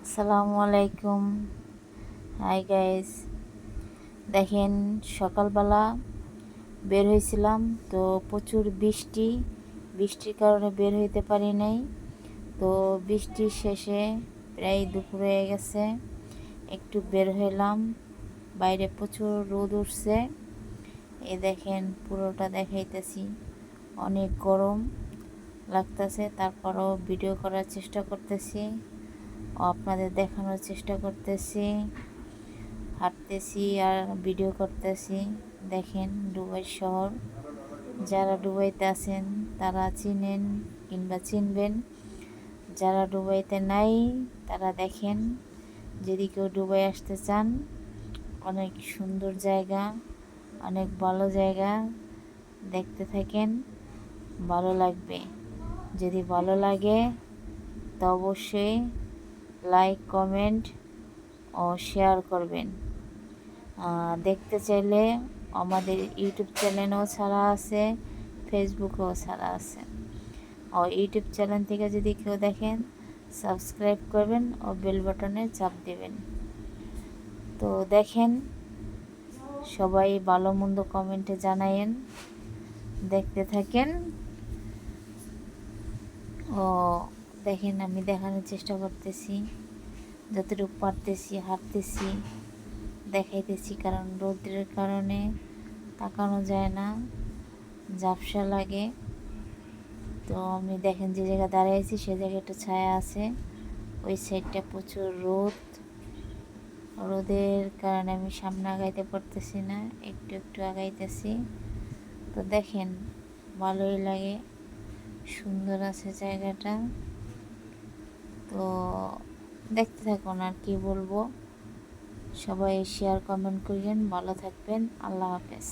আসসালামু আলাইকুম। Hi guys, দেখেন সকালবেলা বের হয়েছিলাম তো প্রচুর বৃষ্টির কারণে বের হইতে পারি নাই। তো বৃষ্টির শেষে প্রায় দুপুর হয়ে গেছে, একটু বের হইলাম। বাইরে প্রচুর রোদ উঠছে, দেখেন পুরোটা দেখাইতেছি। অনেক গরম লাগতেছে, তারপরও ভিডিও করার চেষ্টা করতেছি, আপনাদের দেখানোর চেষ্টা করতেছি। হাঁটতেছি আর ভিডিও করতেছি। দেখেন দুবাই শহর, যারা দুবাইতে আছেন তারা চিনেন কিংবা চিনবেন, যারা দুবাইতে নাই তারা দেখেন। যদি কেউ দুবাই আসতে চান, অনেক সুন্দর জায়গা, অনেক ভালো জায়গা। দেখতে থাকেন, ভালো লাগবে। যদি ভালো লাগে তো অবশ্যই লাইক, কমেন্ট ও শেয়ার করবেন। দেখতে চাইলে আমাদের ইউটিউব চ্যানেলও ছাড়া আছে, ফেসবুকেও ছাড়া আছে। ও ইউটিউব চ্যানেল থেকে যদি কেউ দেখেন, সাবস্ক্রাইব করবেন ও বেল বাটনে চাপ দেবেন। তো দেখেন, সবাই ভালো মন্দ কমেন্টে জানায়েন। দেখতে থাকেন। ও দেখেন, আমি দেখানোর চেষ্টা করতেছি, যতটুকু পারতেছি হাঁটতেছি, দেখাইতেছি। কারণ রৌদ্রের কারণে তাকানো যায় না, ঝাপসা লাগে। তো আমি দেখেন যে জায়গায় দাঁড়িয়েছি সে জায়গায় একটু ছায়া আছে, ওই সাইডটা প্রচুর রোদের কারণে আমি সামনে আগাইতে পারতেছি না, একটু একটু আগাইতেছি। তো দেখেন, ভালোই লাগে, সুন্দর আছে জায়গাটা। তো দেখতে থাকুন, আর কি বলবো। সবাই শেয়ার কমেন্ট করিয়েন। ভালো থাকবেন। আল্লাহ হাফেজ।